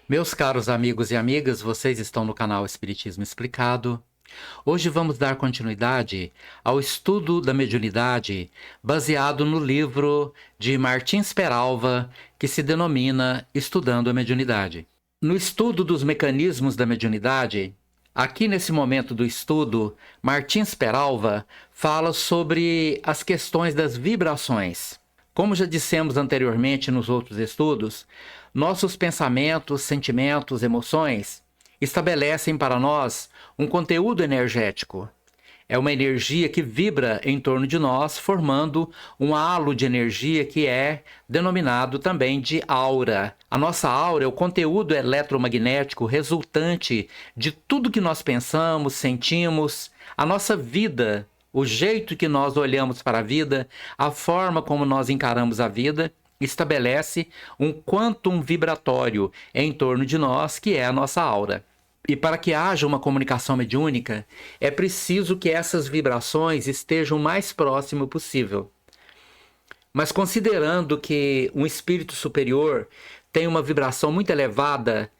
Meus caros amigos e amigas, vocês estão no canal Espiritismo Explicado. Hoje vamos dar continuidade ao estudo da mediunidade baseado no livro de Martins Peralva, que se denomina Estudando a Mediunidade. No estudo dos mecanismos da mediunidade, aqui nesse momento do estudo, Martins Peralva fala sobre as questões das vibrações. Como já dissemos anteriormente nos outros estudos, nossos pensamentos, sentimentos, emoções estabelecem para nós um conteúdo energético. É uma energia que vibra em torno de nós, formando um halo de energia que é denominado também de aura. A nossa aura é o conteúdo eletromagnético resultante de tudo que nós pensamos, sentimos, a nossa vida, o jeito que nós olhamos para a vida, a forma como nós encaramos a vida, estabelece um quantum vibratório em torno de nós, que é a nossa aura. E para que haja uma comunicação mediúnica, é preciso que essas vibrações estejam o mais próximo possível. Mas considerando que um espírito superior tem uma vibração muito elevada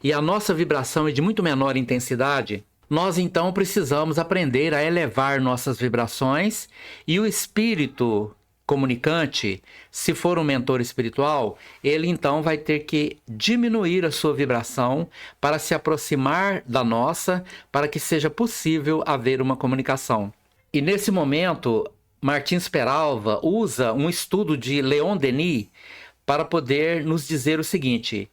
e a nossa vibração é de muito menor intensidade, nós então precisamos aprender a elevar nossas vibrações, e o espírito comunicante, se for um mentor espiritual, ele então vai ter que diminuir a sua vibração para se aproximar da nossa, para que seja possível haver uma comunicação. E nesse momento, Martins Peralva usa um estudo de Leon Denis para poder nos dizer o seguinte: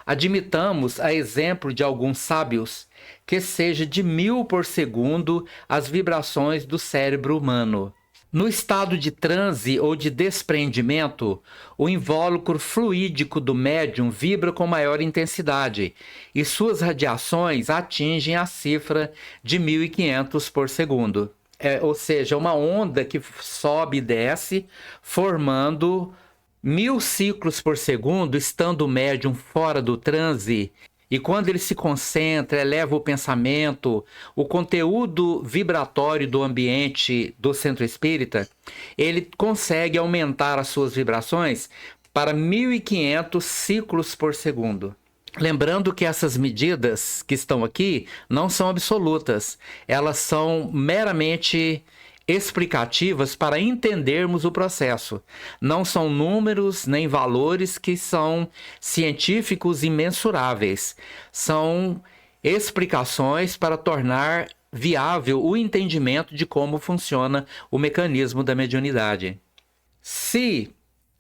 admitamos, a exemplo de alguns sábios, que seja de 1000 por segundo as vibrações do cérebro humano. No estado de transe ou de despreendimento, o invólucro fluídico do médium vibra com maior intensidade e suas radiações atingem a cifra de 1500 por segundo. Ou seja, uma onda que sobe e desce, formando 1000 ciclos por segundo, estando o médium fora do transe. E quando ele se concentra, eleva o pensamento, o conteúdo vibratório do ambiente do centro espírita, ele consegue aumentar as suas vibrações para 1500 ciclos por segundo. Lembrando que essas medidas que estão aqui não são absolutas, elas são meramente explicativas para entendermos o processo. Não são números nem valores que são científicos e mensuráveis. São explicações para tornar viável o entendimento de como funciona o mecanismo da mediunidade. Se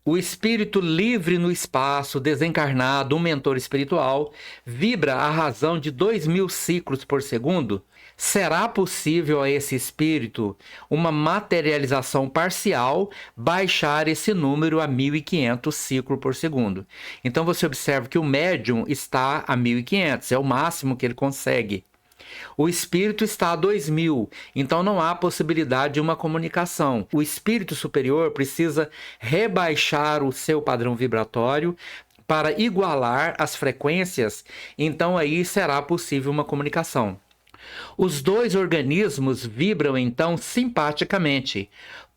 o espírito livre no espaço, desencarnado, um mentor espiritual, vibra à razão de 2000 ciclos por segundo, será possível a esse espírito uma materialização parcial baixar esse número a 1500 ciclos por segundo. Então você observa que o médium está a 1500, é o máximo que ele consegue. O espírito está a 2000, então não há possibilidade de uma comunicação. O espírito superior precisa rebaixar o seu padrão vibratório para igualar as frequências, então aí será possível uma comunicação. Os dois organismos vibram então simpaticamente.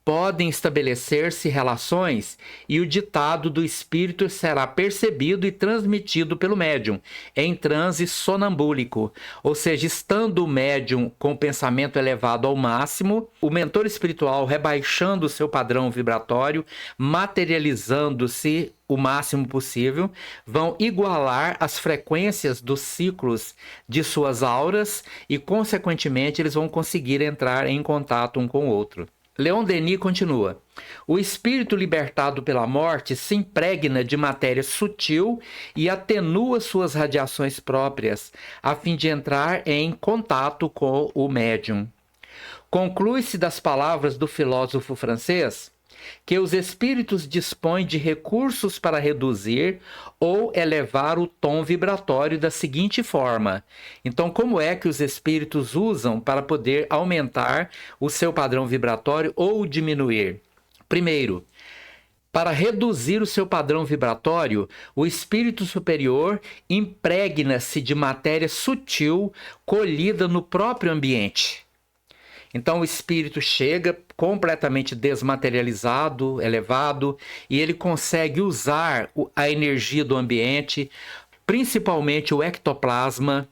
Podem estabelecer-se relações e o ditado do espírito será percebido e transmitido pelo médium em transe sonambúlico, ou seja, estando o médium com o pensamento elevado ao máximo, o mentor espiritual rebaixando o seu padrão vibratório, materializando-se o máximo possível, vão igualar as frequências dos ciclos de suas auras e, consequentemente, eles vão conseguir entrar em contato um com o outro. Leon Denis continua: o espírito libertado pela morte se impregna de matéria sutil e atenua suas radiações próprias, a fim de entrar em contato com o médium. Conclui-se das palavras do filósofo francês que os espíritos dispõem de recursos para reduzir ou elevar o tom vibratório da seguinte forma. Então, como é que os espíritos usam para poder aumentar o seu padrão vibratório ou diminuir? Primeiro, para reduzir o seu padrão vibratório, o espírito superior impregna-se de matéria sutil colhida no próprio ambiente. Então o espírito chega completamente desmaterializado, elevado, e ele consegue usar a energia do ambiente, principalmente o ectoplasma,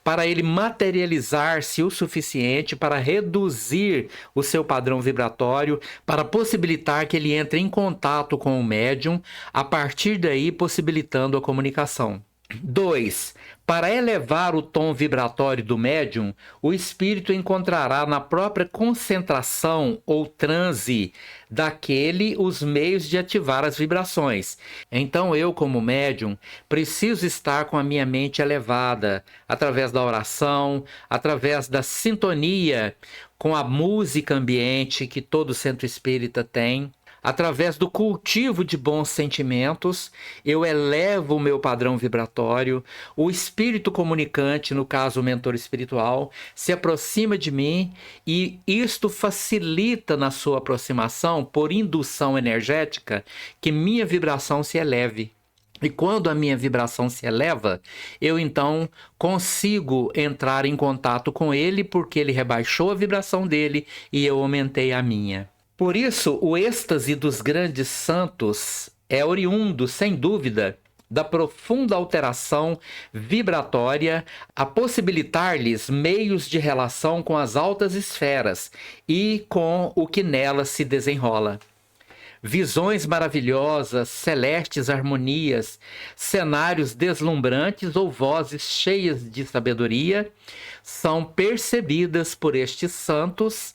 para ele materializar-se o suficiente para reduzir o seu padrão vibratório, para possibilitar que ele entre em contato com o médium, a partir daí possibilitando a comunicação. 2. Para elevar o tom vibratório do médium, o espírito encontrará na própria concentração ou transe daquele os meios de ativar as vibrações. Então eu, como médium, preciso estar com a minha mente elevada, através da oração, através da sintonia com a música ambiente que todo centro espírita tem. Através do cultivo de bons sentimentos, eu elevo o meu padrão vibratório, o espírito comunicante, no caso o mentor espiritual, se aproxima de mim e isto facilita na sua aproximação, por indução energética, que minha vibração se eleve. E quando a minha vibração se eleva, eu então consigo entrar em contato com ele, porque ele rebaixou a vibração dele e eu aumentei a minha. Por isso, o êxtase dos grandes santos é oriundo, sem dúvida, da profunda alteração vibratória a possibilitar-lhes meios de relação com as altas esferas e com o que nelas se desenrola. Visões maravilhosas, celestes harmonias, cenários deslumbrantes ou vozes cheias de sabedoria são percebidas por estes santos,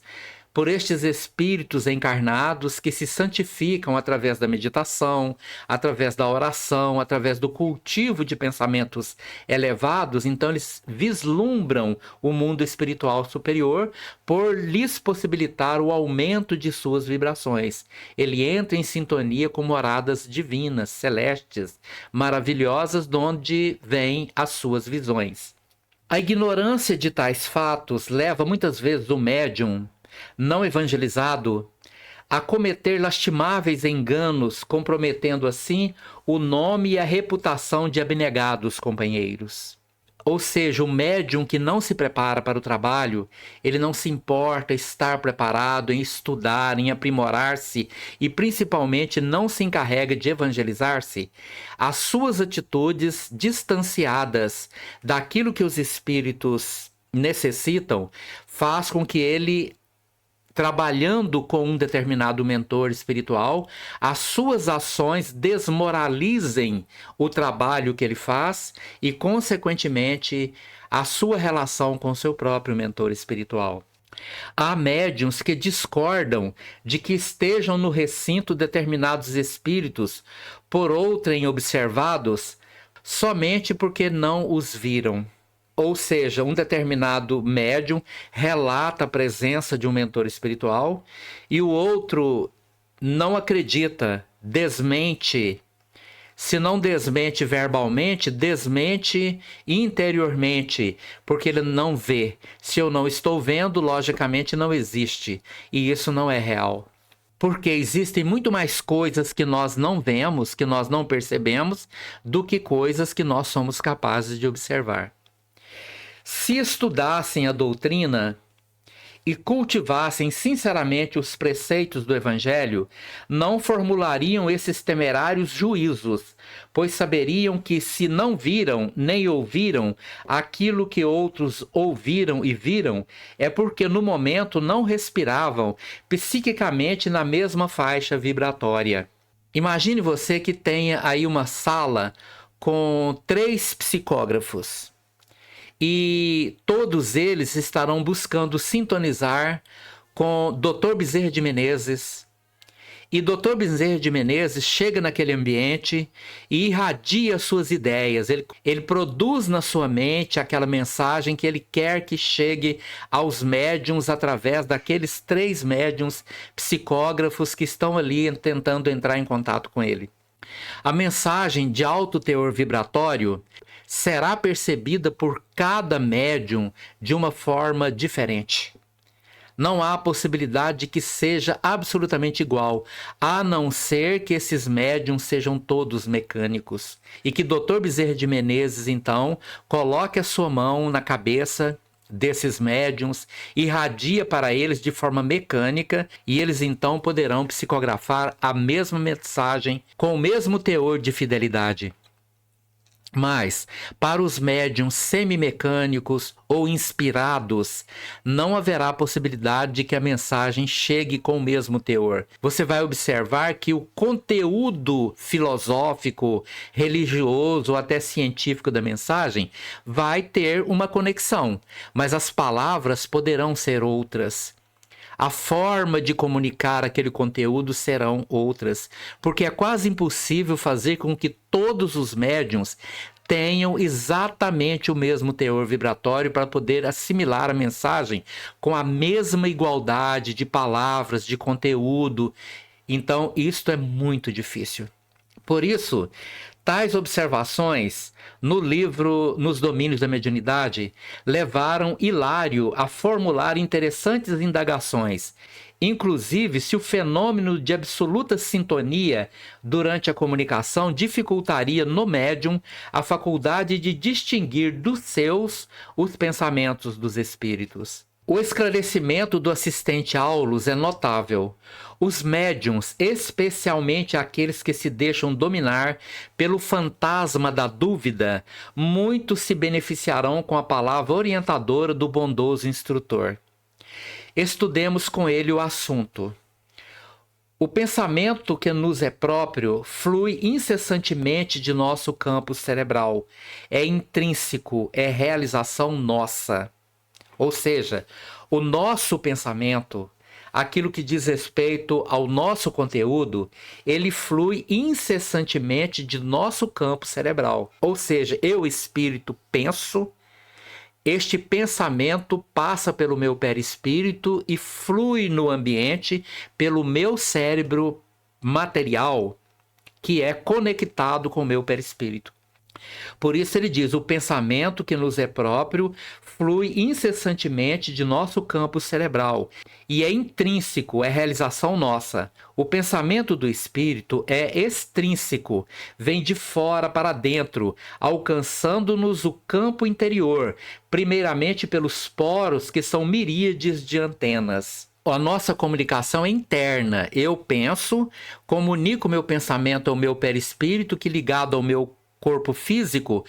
por estes espíritos encarnados que se santificam através da meditação, através da oração, através do cultivo de pensamentos elevados. Então eles vislumbram o mundo espiritual superior por lhes possibilitar o aumento de suas vibrações. Ele entra em sintonia com moradas divinas, celestes, maravilhosas, de onde vêm as suas visões. A ignorância de tais fatos leva muitas vezes o médium não evangelizado a cometer lastimáveis enganos, comprometendo assim o nome e a reputação de abnegados companheiros. Ou seja, o médium que não se prepara para o trabalho, ele não se importa estar preparado em estudar, em aprimorar-se e principalmente não se encarrega de evangelizar-se, as suas atitudes distanciadas daquilo que os espíritos necessitam faz com que ele, trabalhando com um determinado mentor espiritual, as suas ações desmoralizem o trabalho que ele faz e, consequentemente, a sua relação com seu próprio mentor espiritual. Há médiuns que discordam de que estejam no recinto determinados espíritos por outrem observados somente porque não os viram. Ou seja, um determinado médium relata a presença de um mentor espiritual e o outro não acredita, desmente. Se não desmente verbalmente, desmente interiormente, porque ele não vê. Se eu não estou vendo, logicamente não existe. E isso não é real. Porque existem muito mais coisas que nós não vemos, que nós não percebemos, do que coisas que nós somos capazes de observar. Se estudassem a doutrina e cultivassem sinceramente os preceitos do Evangelho, não formulariam esses temerários juízos, pois saberiam que se não viram nem ouviram aquilo que outros ouviram e viram, é porque no momento não respiravam psiquicamente na mesma faixa vibratória. Imagine você que tenha aí uma sala com 3 psicógrafos. E todos eles estarão buscando sintonizar com Dr. Bezerra de Menezes. E Dr. Bezerra de Menezes chega naquele ambiente e irradia suas ideias. Ele produz na sua mente aquela mensagem que ele quer que chegue aos médiuns através daqueles 3 médiuns psicógrafos que estão ali tentando entrar em contato com ele. A mensagem de alto teor vibratório será percebida por cada médium de uma forma diferente. Não há possibilidade de que seja absolutamente igual, a não ser que esses médiums sejam todos mecânicos. E que Dr. Bezerra de Menezes, então, coloque a sua mão na cabeça desses médiums, irradia para eles de forma mecânica e eles então poderão psicografar a mesma mensagem com o mesmo teor de fidelidade. Mas, para os médiums semimecânicos ou inspirados, não haverá possibilidade de que a mensagem chegue com o mesmo teor. Você vai observar que o conteúdo filosófico, religioso ou até científico da mensagem vai ter uma conexão, mas as palavras poderão ser outras. A forma de comunicar aquele conteúdo serão outras, porque é quase impossível fazer com que todos os médiums tenham exatamente o mesmo teor vibratório para poder assimilar a mensagem com a mesma igualdade de palavras, de conteúdo. Então, isto é muito difícil. Por isso, tais observações no livro Nos Domínios da Mediunidade levaram Hilário a formular interessantes indagações, inclusive se o fenômeno de absoluta sintonia durante a comunicação dificultaria no médium a faculdade de distinguir dos seus os pensamentos dos espíritos. O esclarecimento do assistente Aulus é notável. Os médiuns, especialmente aqueles que se deixam dominar pelo fantasma da dúvida, muito se beneficiarão com a palavra orientadora do bondoso instrutor. Estudemos com ele o assunto. O pensamento que nos é próprio flui incessantemente de nosso campo cerebral. É intrínseco, é realização nossa. Ou seja, o nosso pensamento, aquilo que diz respeito ao nosso conteúdo, ele flui incessantemente de nosso campo cerebral. Ou seja, eu, espírito, penso, este pensamento passa pelo meu perispírito e flui no ambiente pelo meu cérebro material, que é conectado com o meu perispírito. Por isso ele diz, o pensamento que nos é próprio flui incessantemente de nosso campo cerebral e é intrínseco, é realização nossa. O pensamento do espírito é extrínseco, vem de fora para dentro, alcançando-nos o campo interior, primeiramente pelos poros que são miríades de antenas. A nossa comunicação é interna. Eu penso, comunico meu pensamento ao meu perispírito, que ligado ao meu corpo físico,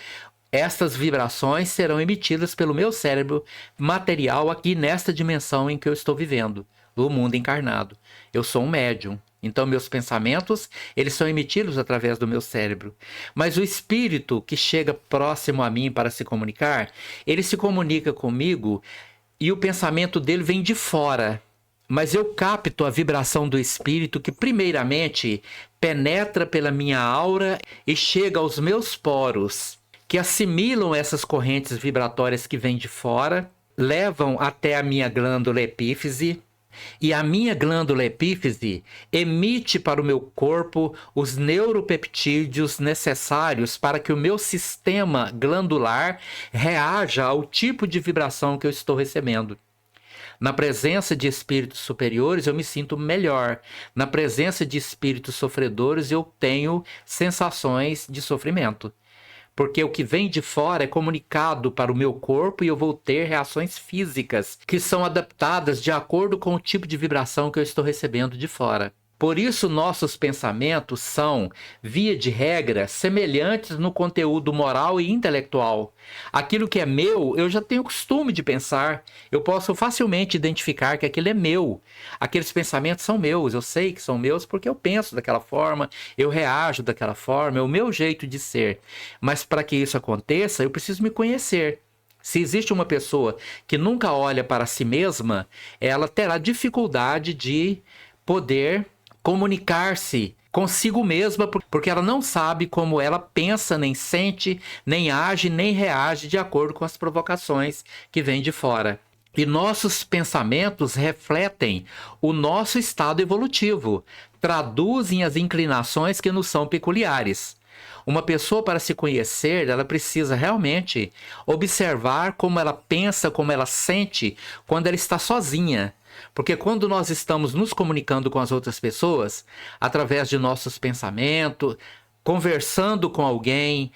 essas vibrações serão emitidas pelo meu cérebro material aqui nesta dimensão em que eu estou vivendo, o mundo encarnado. Eu sou um médium, então meus pensamentos, eles são emitidos através do meu cérebro. Mas o espírito que chega próximo a mim para se comunicar, ele se comunica comigo e o pensamento dele vem de fora. Mas eu capto a vibração do espírito que primeiramente penetra pela minha aura e chega aos meus poros, que assimilam essas correntes vibratórias que vêm de fora, levam até a minha glândula epífise, e a minha glândula epífise emite para o meu corpo os neuropeptídeos necessários para que o meu sistema glandular reaja ao tipo de vibração que eu estou recebendo. Na presença de espíritos superiores, eu me sinto melhor. Na presença de espíritos sofredores, eu tenho sensações de sofrimento. Porque o que vem de fora é comunicado para o meu corpo e eu vou ter reações físicas que são adaptadas de acordo com o tipo de vibração que eu estou recebendo de fora. Por isso, nossos pensamentos são, via de regra, semelhantes no conteúdo moral e intelectual. Aquilo que é meu, eu já tenho costume de pensar. Eu posso facilmente identificar que aquilo é meu. Aqueles pensamentos são meus, eu sei que são meus porque eu penso daquela forma, eu reajo daquela forma, é o meu jeito de ser. Mas para que isso aconteça, eu preciso me conhecer. Se existe uma pessoa que nunca olha para si mesma, ela terá dificuldade de poder comunicar-se consigo mesma, porque ela não sabe como ela pensa, nem sente, nem age, nem reage de acordo com as provocações que vêm de fora. E nossos pensamentos refletem o nosso estado evolutivo, traduzem as inclinações que nos são peculiares. Uma pessoa, para se conhecer, ela precisa realmente observar como ela pensa, como ela sente quando ela está sozinha. Porque quando nós estamos nos comunicando com as outras pessoas, através de nossos pensamentos, conversando com alguém,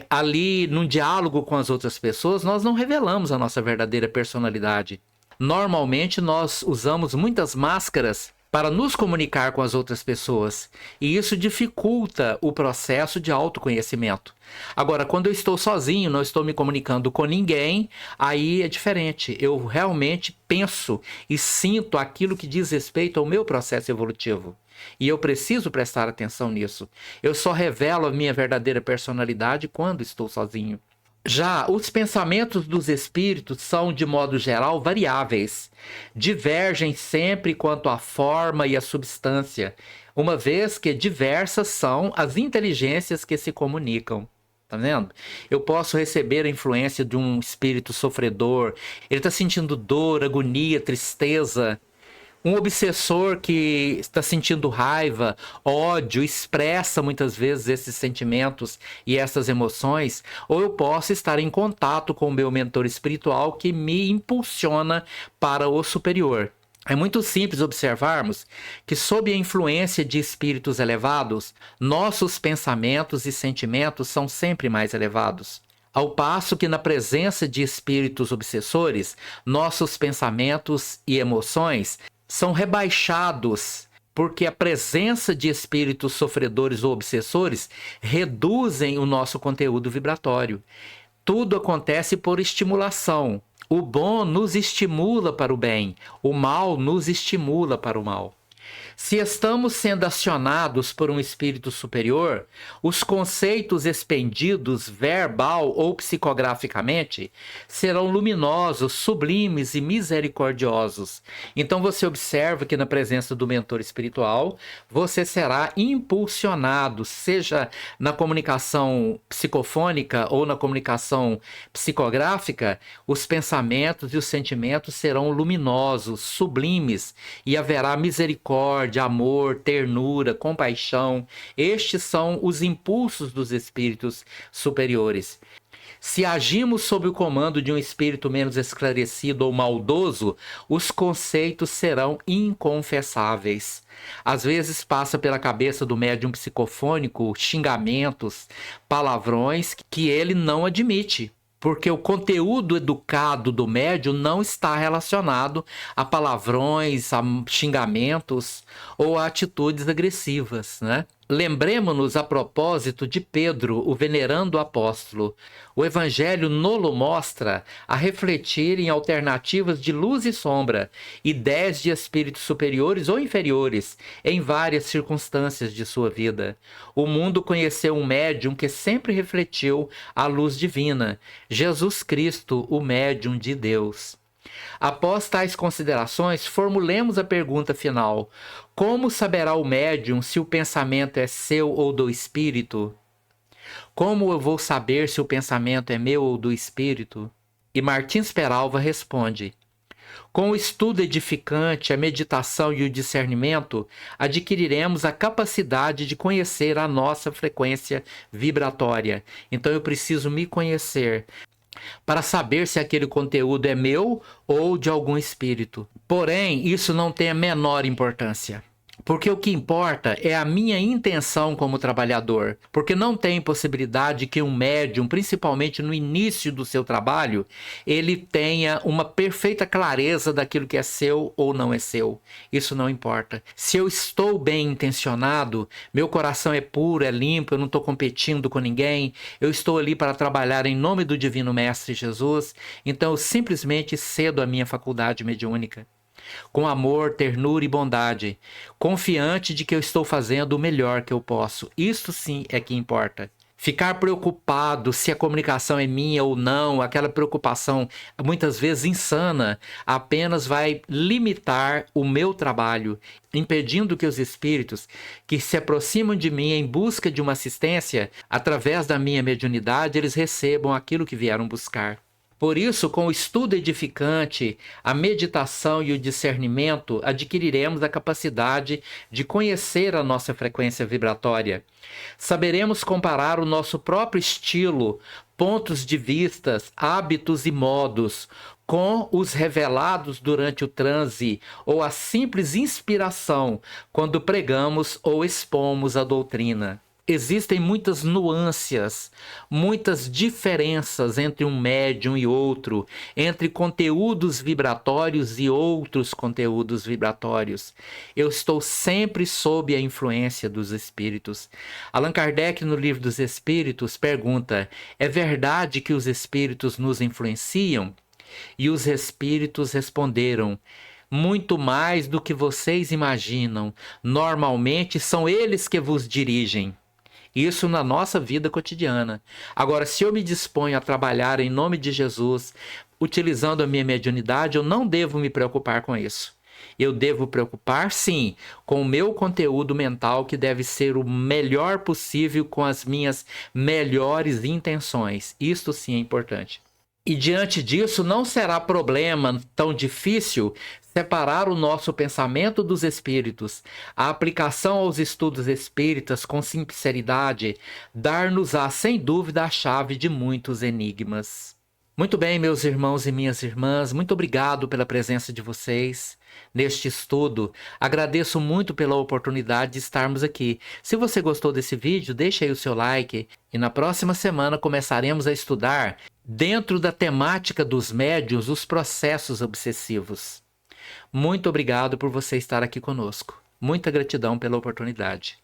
ali num diálogo com as outras pessoas, nós não revelamos a nossa verdadeira personalidade. Normalmente nós usamos muitas máscaras para nos comunicar com as outras pessoas. E isso dificulta o processo de autoconhecimento. Agora, quando eu estou sozinho, não estou me comunicando com ninguém, aí é diferente. Eu realmente penso e sinto aquilo que diz respeito ao meu processo evolutivo. E eu preciso prestar atenção nisso. Eu só revelo a minha verdadeira personalidade quando estou sozinho. Já os pensamentos dos espíritos são, de modo geral, variáveis. Divergem sempre quanto à forma e à substância, uma vez que diversas são as inteligências que se comunicam. Tá vendo? Eu posso receber a influência de um espírito sofredor. Ele está sentindo dor, agonia, tristeza. Um obsessor que está sentindo raiva, ódio, expressa muitas vezes esses sentimentos e essas emoções, ou eu posso estar em contato com o meu mentor espiritual que me impulsiona para o superior. É muito simples observarmos que, sob a influência de espíritos elevados, nossos pensamentos e sentimentos são sempre mais elevados. Ao passo que, na presença de espíritos obsessores, nossos pensamentos e emoções são rebaixados, porque a presença de espíritos sofredores ou obsessores reduzem o nosso conteúdo vibratório. Tudo acontece por estimulação. O bom nos estimula para o bem, o mal nos estimula para o mal. Se estamos sendo acionados por um espírito superior, os conceitos expendidos verbal ou psicograficamente serão luminosos, sublimes e misericordiosos. Então você observa que na presença do mentor espiritual, você será impulsionado, seja na comunicação psicofônica ou na comunicação psicográfica, os pensamentos e os sentimentos serão luminosos, sublimes, e haverá misericórdia, amor, ternura, compaixão. Estes são os impulsos dos espíritos superiores. Se agimos sob o comando de um espírito menos esclarecido ou maldoso, os conceitos serão inconfessáveis. Às vezes passa pela cabeça do médium psicofônico xingamentos, palavrões que ele não admite, porque o conteúdo educado do médium não está relacionado a palavrões, a xingamentos ou a atitudes agressivas, né? Lembremos-nos a propósito de Pedro, o venerando apóstolo. O Evangelho nolo mostra a refletir em alternativas de luz e sombra, ideias de espíritos superiores ou inferiores, em várias circunstâncias de sua vida. O mundo conheceu um médium que sempre refletiu a luz divina, Jesus Cristo, o médium de Deus. Após tais considerações, formulemos a pergunta final: como saberá o médium se o pensamento é seu ou do espírito? Como eu vou saber se o pensamento é meu ou do espírito? E Martins Peralva responde: com o estudo edificante, a meditação e o discernimento, adquiriremos a capacidade de conhecer a nossa frequência vibratória. Então eu preciso me conhecer para saber se aquele conteúdo é meu ou de algum espírito. Porém, isso não tem a menor importância. Porque o que importa é a minha intenção como trabalhador. Porque não tem possibilidade que um médium, principalmente no início do seu trabalho, ele tenha uma perfeita clareza daquilo que é seu ou não é seu. Isso não importa. Se eu estou bem intencionado, meu coração é puro, é limpo, eu não estou competindo com ninguém, eu estou ali para trabalhar em nome do Divino Mestre Jesus, então eu simplesmente cedo a minha faculdade mediúnica, com amor, ternura e bondade, confiante de que eu estou fazendo o melhor que eu posso. Isso sim é que importa. Ficar preocupado se a comunicação é minha ou não, aquela preocupação muitas vezes insana, apenas vai limitar o meu trabalho, impedindo que os espíritos que se aproximam de mim em busca de uma assistência, através da minha mediunidade, eles recebam aquilo que vieram buscar. Por isso, com o estudo edificante, a meditação e o discernimento, adquiriremos a capacidade de conhecer a nossa frequência vibratória. Saberemos comparar o nosso próprio estilo, pontos de vistas, hábitos e modos com os revelados durante o transe ou a simples inspiração quando pregamos ou expomos a doutrina. existem muitas nuances, muitas diferenças entre um médium e outro, entre conteúdos vibratórios e outros conteúdos vibratórios. Eu estou sempre sob a influência dos espíritos. Allan Kardec, no Livro dos Espíritos, pergunta: é verdade que os espíritos nos influenciam? E os espíritos responderam: muito mais do que vocês imaginam. Normalmente são eles que vos dirigem. Isso na nossa vida cotidiana. Agora, se eu me disponho a trabalhar em nome de Jesus, utilizando a minha mediunidade, eu não devo me preocupar com isso. Eu devo preocupar, sim, com o meu conteúdo mental, que deve ser o melhor possível, com as minhas melhores intenções. Isto sim é importante. E diante disso, não será problema tão difícil separar o nosso pensamento dos espíritos. A aplicação aos estudos espíritas com sinceridade dar-nos-á, sem dúvida, a chave de muitos enigmas. Muito bem, meus irmãos e minhas irmãs, muito obrigado pela presença de vocês neste estudo. Agradeço muito pela oportunidade de estarmos aqui. Se você gostou desse vídeo, deixe aí o seu like e na próxima semana começaremos a estudar, dentro da temática dos médiuns, os processos obsessivos. Muito obrigado por você estar aqui conosco. Muita gratidão pela oportunidade.